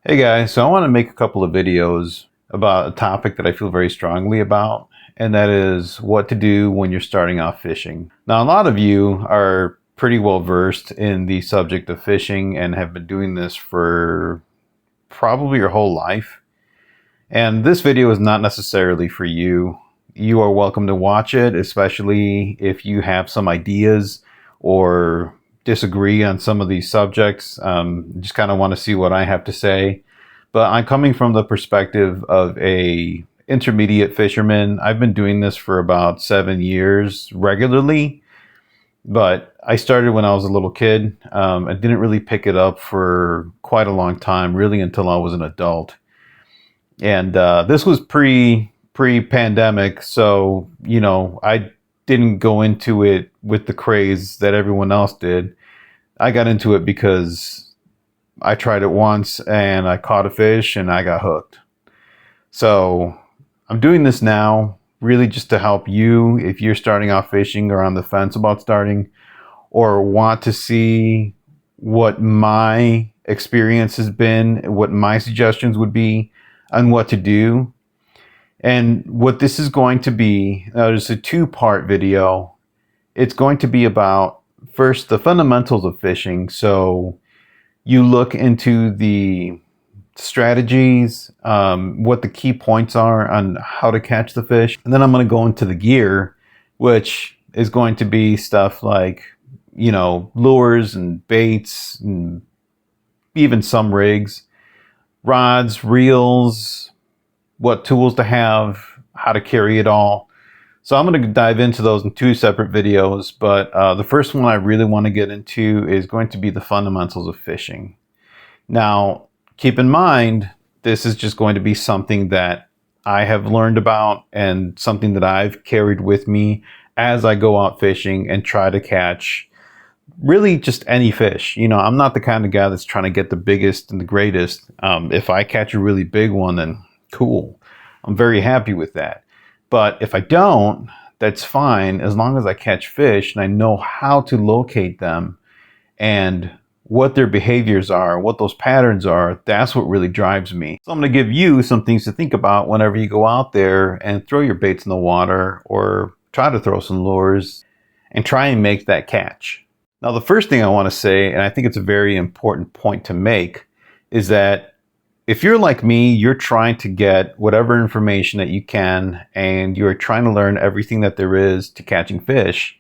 Hey guys, so I want to make a couple of videos about a topic that I feel very strongly about, and that is what to do when you're starting off fishing. Now, a lot of you are pretty well versed in the subject of fishing and have been doing this for probably your whole life. And this video is not necessarily for you. You are welcome to watch it, especially if you have some ideas or disagree on some of these subjects. Just kind of want to see what I have to say. But I'm coming from the perspective of a intermediate fisherman. I've been doing this for about 7 years regularly, but I started when I was a little kid. I didn't really pick it up for quite a long time, really until I was an adult. And this was pre-pandemic, so I didn't go into it with the craze that everyone else did. I got into it because I tried it once and I caught a fish and I got hooked. So I'm doing this now really just to help you if you're starting off fishing or on the fence about starting, or want to see what my experience has been, what my suggestions would be on what to do. And what this is going to be, it's a two-part video. It's going to be about, first, the fundamentals of fishing. So you look into the strategies, what the key points are on how to catch the fish. And then I'm going to go into the gear, which is going to be stuff like, lures and baits and even some rigs, rods, reels, what tools to have, how to carry it all. So I'm going to dive into those in two separate videos, but the first one I really want to get into is going to be the fundamentals of fishing. Now, keep in mind, this is just going to be something that I have learned about and something that I've carried with me as I go out fishing and try to catch really just any fish. I'm not the kind of guy that's trying to get the biggest and the greatest. If I catch a really big one, then cool. I'm very happy with that. But if I don't, that's fine as long as I catch fish and I know how to locate them and what their behaviors are, what those patterns are. That's what really drives me. So I'm going to give you some things to think about whenever you go out there and throw your baits in the water or try to throw some lures and try and make that catch. Now, the first thing I want to say, and I think it's a very important point to make, is that if you're like me, you're trying to get whatever information that you can, and you're trying to learn everything that there is to catching fish.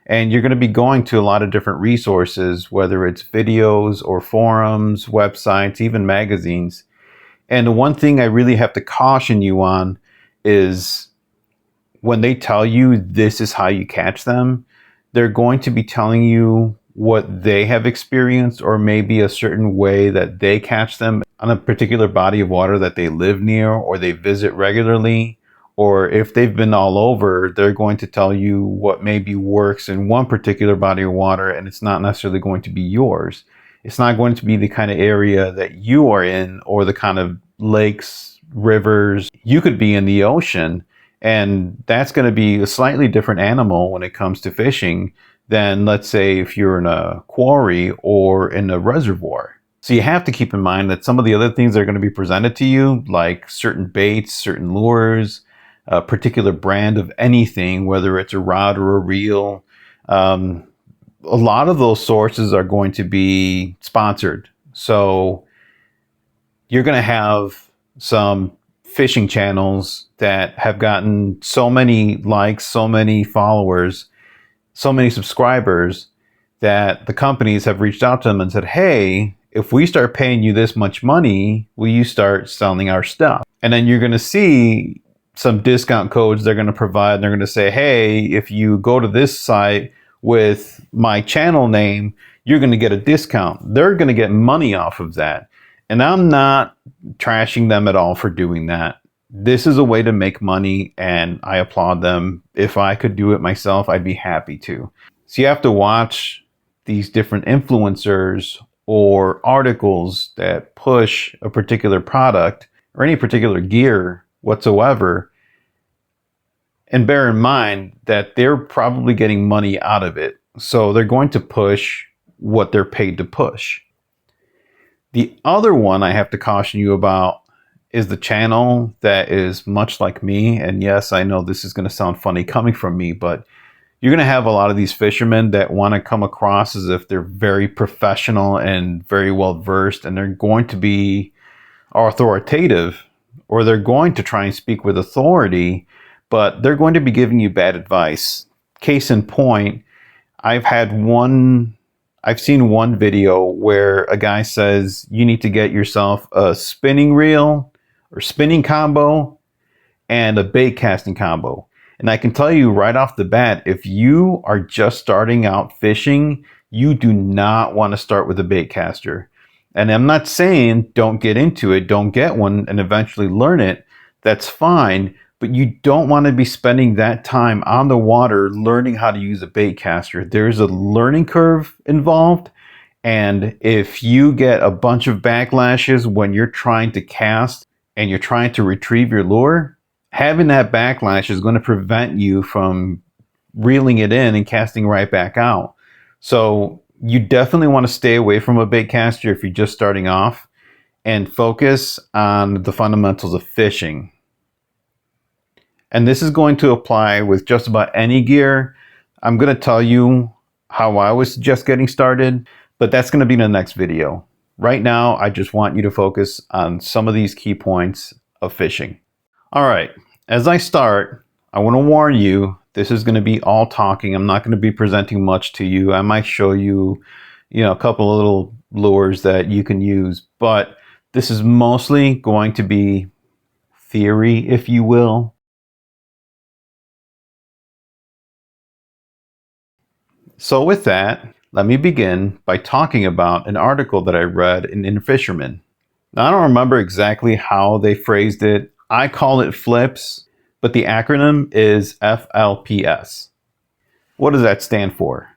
And you're going to be going to a lot of different resources, whether it's videos or forums, websites, even magazines. And the one thing I really have to caution you on is when they tell you this is how you catch them, they're going to be telling you what they have experienced, or maybe a certain way that they catch them on a particular body of water that they live near or they visit regularly. Or if they've been all over, they're going to tell you what maybe works in one particular body of water, and it's not necessarily going to be yours. It's not going to be the kind of area that you are in, or the kind of lakes, rivers. You could be in the ocean, and that's going to be a slightly different animal when it comes to fishing than, let's say, if you're in a quarry or in a reservoir. So you have to keep in mind that some of the other things that are going to be presented to you, like certain baits, certain lures, a particular brand of anything, whether it's a rod or a reel, a lot of those sources are going to be sponsored. So you're going to have some fishing channels that have gotten so many likes, so many followers, so many subscribers, that the companies have reached out to them and said, hey, if we start paying you this much money, will you start selling our stuff? And then you're going to see some discount codes they're going to provide. They're going to say, hey, if you go to this site with my channel name, you're going to get a discount. They're going to get money off of that. And I'm not trashing them at all for doing that. This is a way to make money, and I applaud them. If I could do it myself, I'd be happy to. So you have to watch these different influencers or articles that push a particular product or any particular gear whatsoever, and bear in mind that they're probably getting money out of it. So they're going to push what they're paid to push. The other one I have to caution you about is the channel that is much like me. And yes, I know this is going to sound funny coming from me, but you're going to have a lot of these fishermen that want to come across as if they're very professional and very well versed, and they're going to be authoritative, or they're going to try and speak with authority, but they're going to be giving you bad advice. Case in point, I've seen one video where a guy says you need to get yourself a spinning reel or spinning combo and a bait casting combo. And I can tell you right off the bat, if you are just starting out fishing, you do not want to start with a bait caster. And I'm not saying don't get into it, don't get one and eventually learn it. That's fine. But you don't want to be spending that time on the water learning how to use a bait caster. There's a learning curve involved. And if you get a bunch of backlashes when you're trying to cast and you're trying to retrieve your lure, having that backlash is going to prevent you from reeling it in and casting right back out. So you definitely want to stay away from a bait caster if you're just starting off, and focus on the fundamentals of fishing. And this is going to apply with just about any gear. I'm going to tell you how I would suggest getting started, but that's going to be in the next video. Right now, I just want you to focus on some of these key points of fishing. All right, as I start, I want to warn you, this is going to be all talking. I'm not going to be presenting much to you. I might show you, a couple of little lures that you can use, but this is mostly going to be theory, if you will. So with that, let me begin by talking about an article that I read in Fisherman. Now, I don't remember exactly how they phrased it. I call it flips, but the acronym is FLPS. What does that stand for?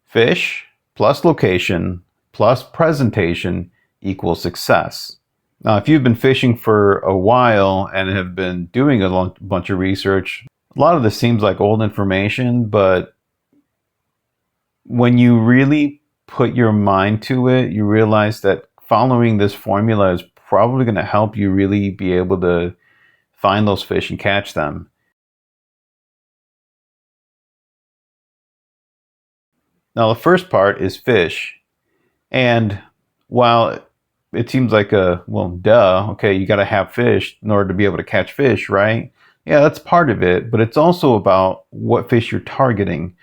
Fish plus location plus presentation equals success. Now, if you've been fishing for a while and have been doing a bunch of research, a lot of this seems like old information, but when you really put your mind to it, you realize that following this formula is probably going to help you really be able to find those fish and catch them. Now, the first part is fish. And while it seems like okay, you got to have fish in order to be able to catch fish, right? Yeah, that's part of it, but it's also about what fish you're targeting.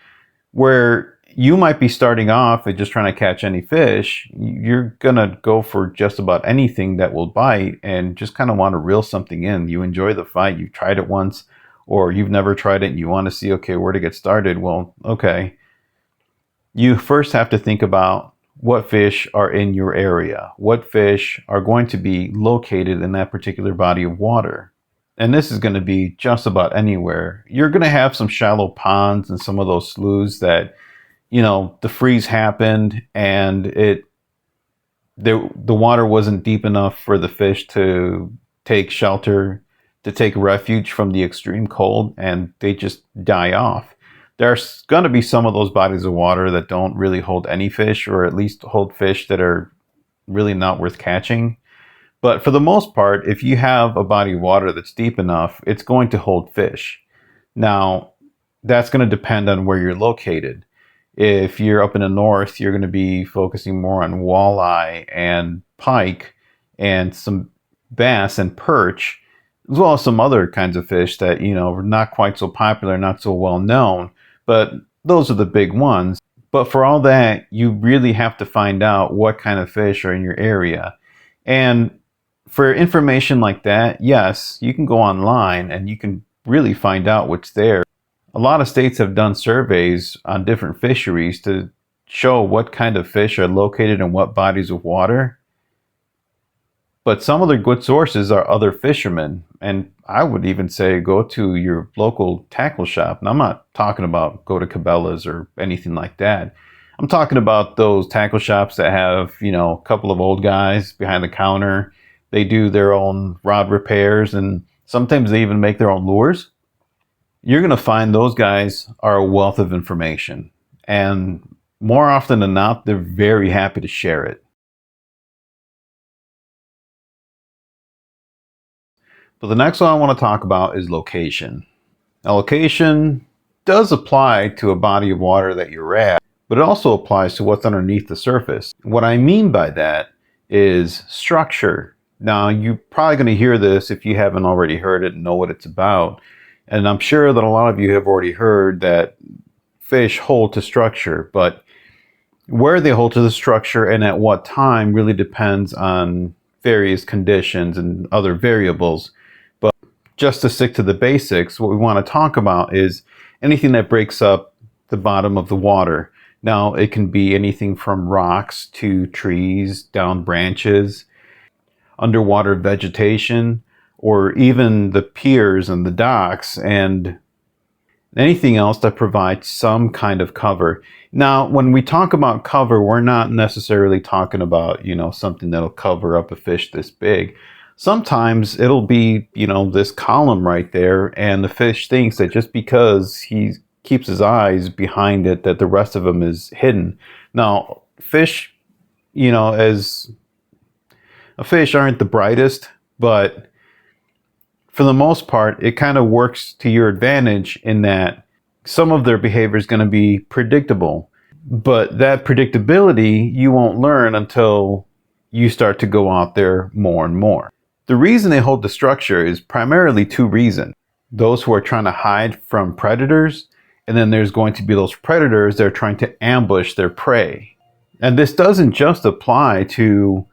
Where you might be starting off and just trying to catch any fish, you're gonna go for just about anything that will bite and just kind of want to reel something in. You enjoy the fight, you've tried it once, or you've never tried it and you want to see, okay, where to get started. Well, okay. You first have to think about what fish are in your area, what fish are going to be located in that particular body of water. And this is going to be just about anywhere. You're going to have some shallow ponds and some of those sloughs that, the freeze happened and the water wasn't deep enough for the fish to take shelter, to take refuge from the extreme cold, and they just die off. There's going to be some of those bodies of water that don't really hold any fish, or at least hold fish that are really not worth catching. But for the most part, if you have a body of water that's deep enough, it's going to hold fish. Now, that's going to depend on where you're located. If you're up in the north, you're going to be focusing more on walleye and pike and some bass and perch, as well as some other kinds of fish that, are not quite so popular, not so well known, but those are the big ones. But for all that, you really have to find out what kind of fish are in your area. And for information like that, yes, you can go online and you can really find out what's there. A lot of states have done surveys on different fisheries to show what kind of fish are located in what bodies of water. But some of the good sources are other fishermen. And I would even say go to your local tackle shop. And I'm not talking about go to Cabela's or anything like that. I'm talking about those tackle shops that have, a couple of old guys behind the counter. They do their own rod repairs, and sometimes they even make their own lures. You're going to find those guys are a wealth of information. And more often than not, they're very happy to share it. So the next one I want to talk about is location. Now, location does apply to a body of water that you're at, but it also applies to what's underneath the surface. What I mean by that is structure. Now, you're probably going to hear this if you haven't already heard it and know what it's about. And I'm sure that a lot of you have already heard that fish hold to structure, but where they hold to the structure and at what time really depends on various conditions and other variables. But just to stick to the basics, what we want to talk about is anything that breaks up the bottom of the water. Now, it can be anything from rocks to trees, down branches, underwater vegetation, or even the piers and the docks and anything else that provides some kind of cover. Now, when we talk about cover, we're not necessarily talking about, something that'll cover up a fish this big. Sometimes it'll be, this column right there, and the fish thinks that just because he keeps his eyes behind it, that the rest of him is hidden. Now, fish, as a fish aren't the brightest, but for the most part, it kind of works to your advantage in that some of their behavior is going to be predictable. But that predictability you won't learn until you start to go out there more and more. The reason they hold the structure is primarily two reasons. Those who are trying to hide from predators, and then there's going to be those predators that are trying to ambush their prey. And this doesn't just apply to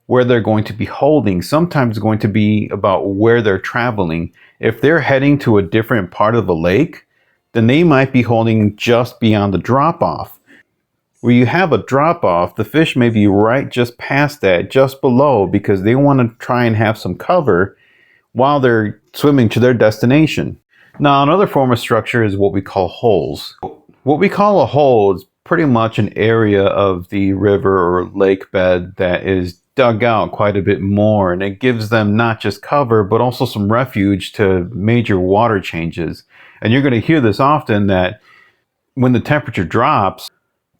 where they're going to be holding. Sometimes it's going to be about where they're traveling. If they're heading to a different part of the lake, then they might be holding just beyond the drop-off. Where you have a drop-off, the fish may be right just past that, just below, because they want to try and have some cover while they're swimming to their destination. Now, another form of structure is what we call holes. What we call a hole is pretty much an area of the river or lake bed that is dug out quite a bit more, and it gives them not just cover but also some refuge to major water changes. And you're going to hear this often, that when the temperature drops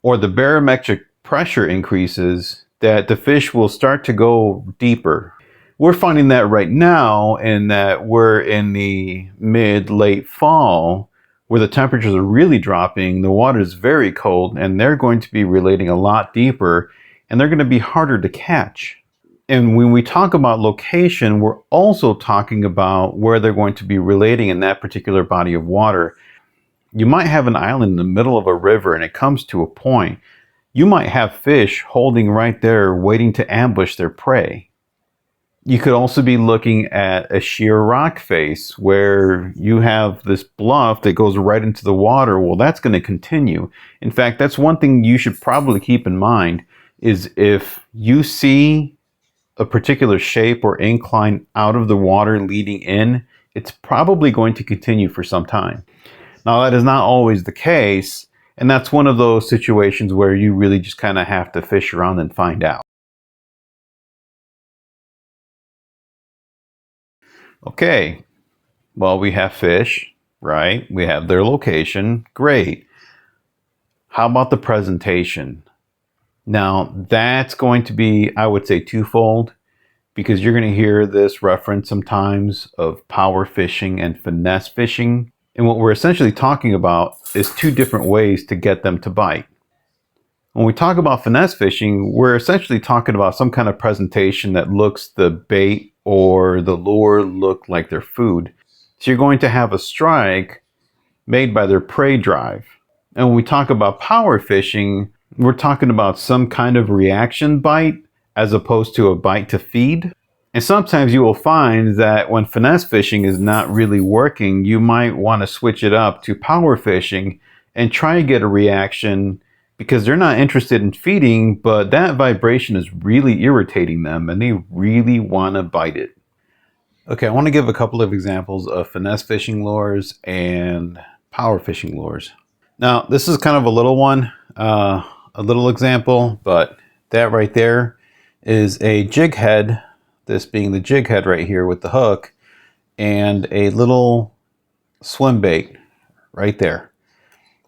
or the barometric pressure increases, that the fish will start to go deeper. We're finding that right now, in that we're in the mid-late fall where the temperatures are really dropping, the water is very cold, and they're going to be relating a lot deeper, and they're going to be harder to catch. And when we talk about location, we're also talking about where they're going to be relating in that particular body of water. You might have an island in the middle of a river, and it comes to a point. You might have fish holding right there waiting to ambush their prey. You could also be looking at a sheer rock face where you have this bluff that goes right into the water. Well, that's going to continue. In fact, that's one thing you should probably keep in mind, is if you see a particular shape or incline out of the water leading in, it's probably going to continue for some time. Now, that is not always the case, and that's one of those situations where you really just kind of have to fish around and find out. Okay, well, we have fish, right? We have their location. Great. How about the presentation? Now, that's going to be, I would say, twofold, because you're going to hear this reference sometimes of power fishing and finesse fishing. And what we're essentially talking about is two different ways to get them to bite. When we talk about finesse fishing, we're essentially talking about some kind of presentation that looks the bait or the lure look like their food. So you're going to have a strike made by their prey drive. And when we talk about power fishing, we're talking about some kind of reaction bite as opposed to a bite to feed. And sometimes you will find that when finesse fishing is not really working, you might want to switch it up to power fishing and try and get a reaction, because they're not interested in feeding, but that vibration is really irritating them and they really want to bite it. Okay, I want to give a couple of examples of finesse fishing lures and power fishing lures. Now, this is kind of a little one, a little example, but that right there is a jig head, this being the jig head right here with the hook, and a little swim bait right there.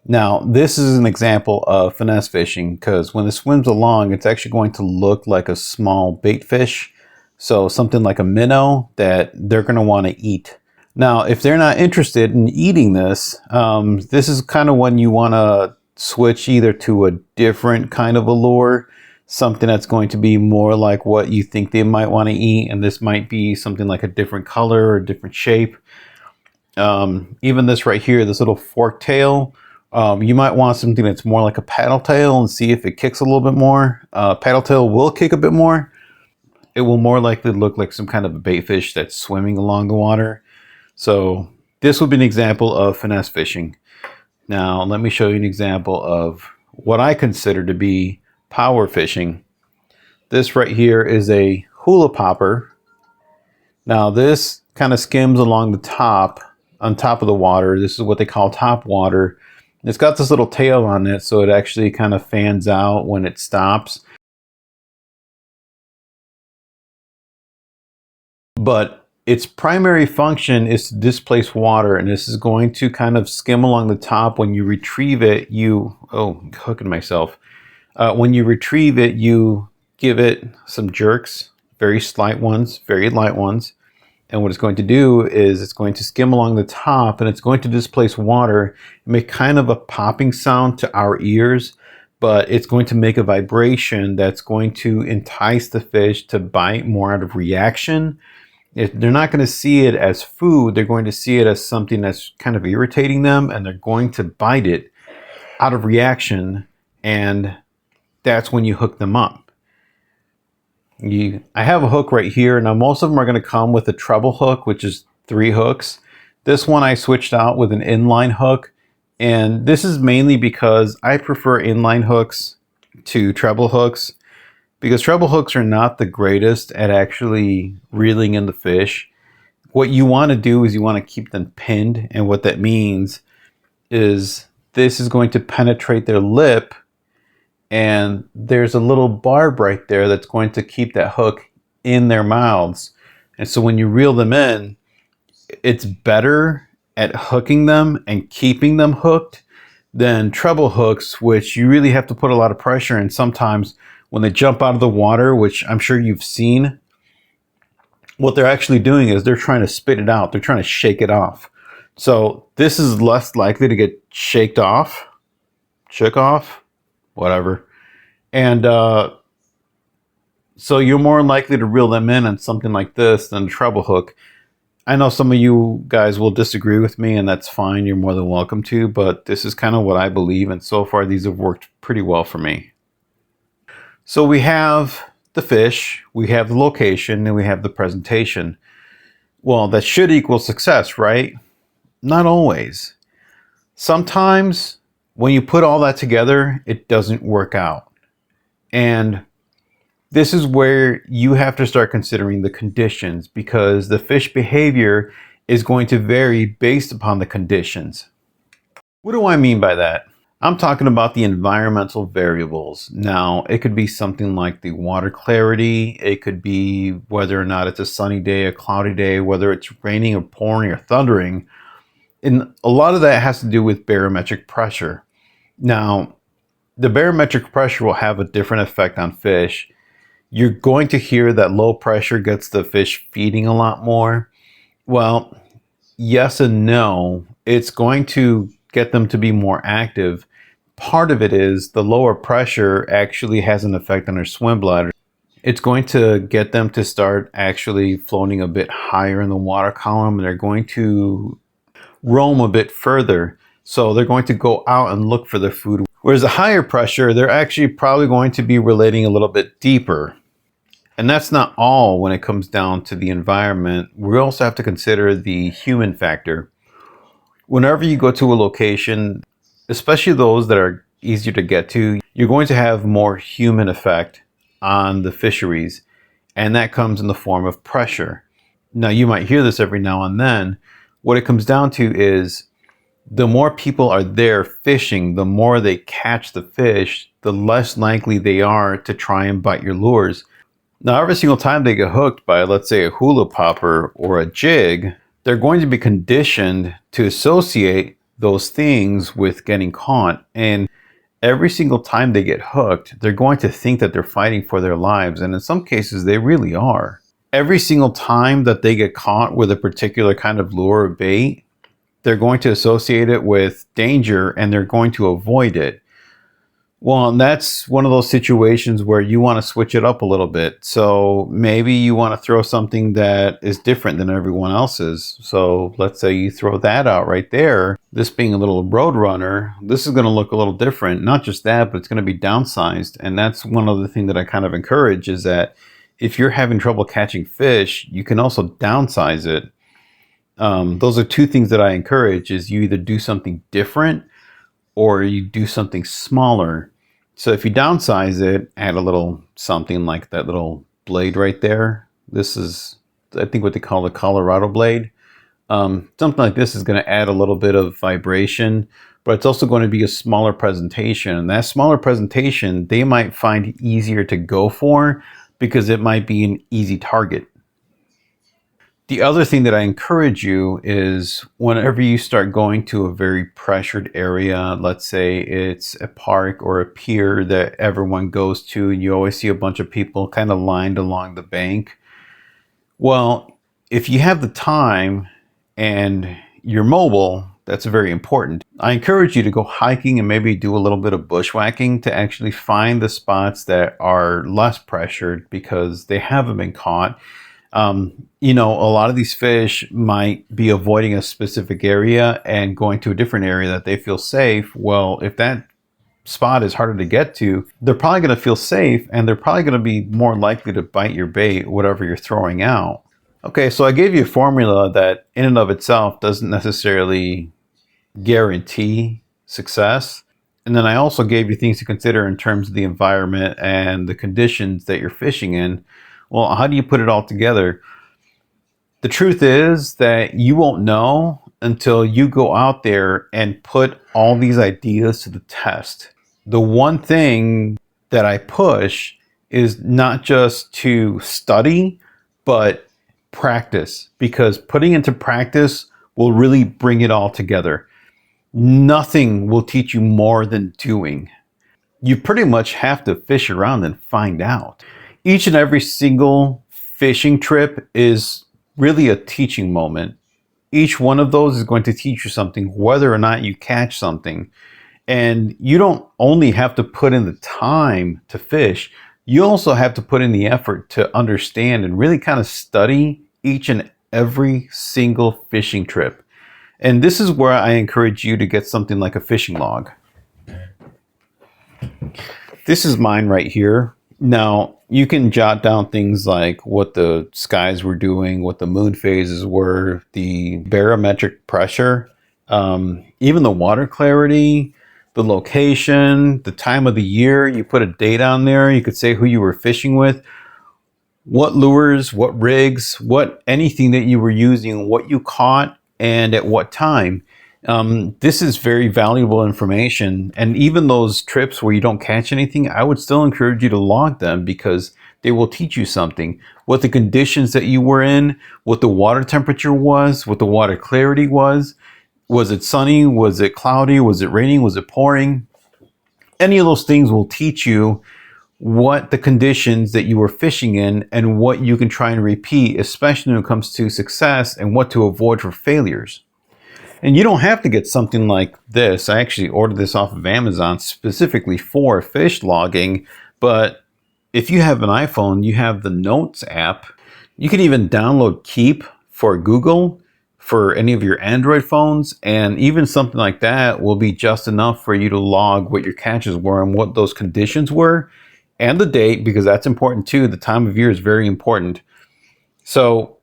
Now, this is an example of finesse fishing, because when it swims along, it's actually going to look like a small bait fish, So something like a minnow that they're going to want to eat. Now, if they're not interested in eating this, this is kind of when you want to switch either to a different kind of a lure, something that's going to be more like what you think they might want to eat. And this might be something like a different color or different shape. Even this right here, this little fork tail, you might want something that's more like a paddle tail and see if it kicks a little bit more. Paddle tail will kick a bit more. It will more likely look like some kind of a bait fish that's swimming along the water. So this would be an example of finesse fishing. Now let me show you an example of what I consider to be power fishing. This right here is a hula popper. Now this kind of skims along the top, on top of the water. This is what they call top water. It's got this little tail on it, so it actually kind of fans out when it stops. But its primary function is to displace water, and this is going to kind of skim along the top. When you retrieve it, hooking myself. When you retrieve it, you give it some jerks, very slight ones, very light ones. And what it's going to do is it's going to skim along the top, and it's going to displace water, make kind of a popping sound to our ears, but it's going to make a vibration that's going to entice the fish to bite more out of reaction. They're not going to see it as food. They're going to see it as something that's kind of irritating them, and they're going to bite it out of reaction, and that's when you hook them up. I have a hook right here. Now most of them are going to come with a treble hook, which is 3 hooks. This one I switched out with an inline hook, and this is mainly because I prefer inline hooks to treble hooks, because treble hooks are not the greatest at actually reeling in the fish. What you want to do is you want to keep them pinned, and what that means is this is going to penetrate their lip, and there's a little barb right there that's going to keep that hook in their mouths. And so when you reel them in, it's better at hooking them and keeping them hooked than treble hooks, which you really have to put a lot of pressure in. Sometimes when they jump out of the water, which I'm sure you've seen, what they're actually doing is they're trying to spit it out. They're trying to shake it off. So this is less likely to get shook off, whatever. And so you're more likely to reel them in on something like this than a treble hook. I know some of you guys will disagree with me, and that's fine. You're more than welcome to, but this is kind of what I believe, and so far these have worked pretty well for me. So we have the fish, we have the location, and we have the presentation. Well, that should equal success, right? Not always. Sometimes when you put all that together, it doesn't work out. And this is where you have to start considering the conditions, because the fish behavior is going to vary based upon the conditions. What do I mean by that? I'm talking about the environmental variables. Now, it could be something like the water clarity. It could be whether or not it's a sunny day, a cloudy day, whether it's raining or pouring or thundering. And a lot of that has to do with barometric pressure. Now, the barometric pressure will have a different effect on fish. You're going to hear that low pressure gets the fish feeding a lot more. Well, yes and no. It's going to get them to be more active. Part of it is the lower pressure actually has an effect on their swim bladder. It's going to get them to start actually floating a bit higher in the water column, and they're going to roam a bit further. So they're going to go out and look for their food. Whereas the higher pressure, they're actually probably going to be relating a little bit deeper. And that's not all when it comes down to the environment. We also have to consider the human factor. Whenever you go to a location, especially those that are easier to get to, you're going to have more human effect on the fisheries. And that comes in the form of pressure. Now, you might hear this every now and then. What it comes down to is the more people are there fishing, the more they catch the fish, the less likely they are to try and bite your lures. Now, every single time they get hooked by, let's say, a hula popper or a jig, they're going to be conditioned to associate those things with getting caught. And every single time they get hooked, they're going to think that they're fighting for their lives. And in some cases, they really are. every single time that they get caught with a particular kind of lure or bait, they're going to associate it with danger and they're going to avoid it. Well, and that's one of those situations where you want to switch it up a little bit. So maybe you want to throw something that is different than everyone else's. So let's say you throw that out right there. This being a little road runner, this is going to look a little different. Not just that, but it's going to be downsized. And that's one other thing that I kind of encourage is that if you're having trouble catching fish, you can also downsize it. Those are two things that I encourage is you either do something different or you do something smaller. So if you downsize it, add a little something like that little blade right there. This is, I think, what they call the Colorado blade. Something like this is going to add a little bit of vibration, but it's also going to be a smaller presentation. And that smaller presentation, they might find easier to go for because it might be an easy target. The other thing that I encourage you is whenever you start going to a very pressured area, let's say it's a park or a pier that everyone goes to, and you always see a bunch of people kind of lined along the bank. Well, if you have the time and you're mobile, that's very important. I encourage you to go hiking and maybe do a little bit of bushwhacking to actually find the spots that are less pressured because they haven't been caught. You know, a lot of these fish might be avoiding a specific area and going to a different area that they feel safe. Well, if that spot is harder to get to, they're probably going to feel safe and they're probably going to be more likely to bite your bait, whatever you're throwing out. Okay, so I gave you a formula that in and of itself doesn't necessarily guarantee success. And then I also gave you things to consider in terms of the environment and the conditions that you're fishing in. Well, how do you put it all together? The truth is that you won't know until you go out there and put all these ideas to the test. The one thing that I push is not just to study, but practice, because putting into practice will really bring it all together. Nothing will teach you more than doing. You pretty much have to fish around and find out. Each and every single fishing trip is really a teaching moment. Each one of those is going to teach you something, whether or not you catch something. And you don't only have to put in the time to fish, you also have to put in the effort to understand and really kind of study each and every single fishing trip. And this is where I encourage you to get something like a fishing log. This is mine right here. Now, you can jot down things like what the skies were doing, what the moon phases were, the barometric pressure, even the water clarity, the location, the time of the year. You put a date on there. You could say who you were fishing with, what lures, what rigs, what anything that you were using, what you caught, and at what time. This is very valuable information. And even those trips where you don't catch anything, I would still encourage you to log them because they will teach you something. What the conditions that you were in, what the water temperature was, what the water clarity was. Was it sunny? Was it cloudy? Was it raining? Was it pouring? Any of those things will teach you what the conditions that you were fishing in and what you can try and repeat, especially when it comes to success and what to avoid for failures. And you don't have to get something like this. I actually ordered this off of Amazon specifically for fish logging. But if you have an iPhone, you have the Notes app. You can even download Keep for Google for any of your Android phones. And even something like that will be just enough for you to log what your catches were and what those conditions were. And the date, because that's important too. The time of year is very important. So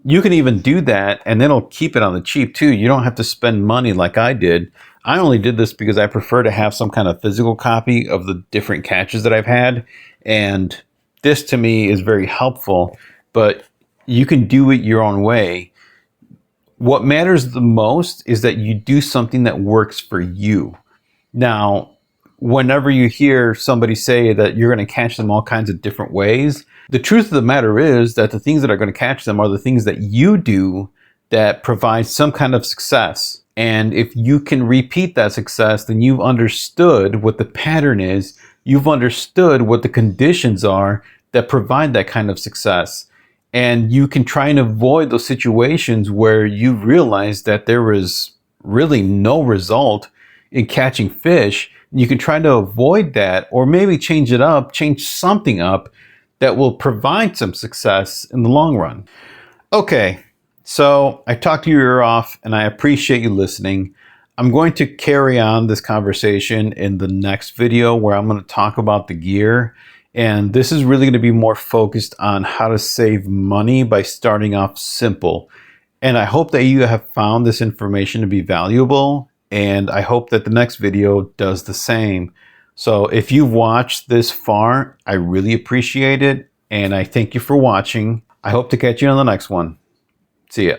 you can even do that and then it'll keep it on the cheap too. You don't have to spend money like I did. I only did this because I prefer to have some kind of physical copy of the different catches that I've had. And this to me is very helpful, but you can do it your own way. What matters the most is that you do something that works for you. Now, whenever you hear somebody say that you're going to catch them all kinds of different ways, the truth of the matter is that the things that are going to catch them are the things that you do that provide some kind of success. And if you can repeat that success, then you've understood what the pattern is. You've understood what the conditions are that provide that kind of success. And you can try and avoid those situations where you realize that there was really no result in catching fish. You can try to avoid that, or maybe change it up, change something up that will provide some success in the long run. Okay, so I talked your ear off and I appreciate you listening. I'm going to carry on this conversation in the next video where I'm going to talk about the gear. And this is really going to be more focused on how to save money by starting off simple. And I hope that you have found this information to be valuable. And I hope that the next video does the same. So if you've watched this far, I really appreciate it. And I thank you for watching. I hope to catch you on the next one. See ya.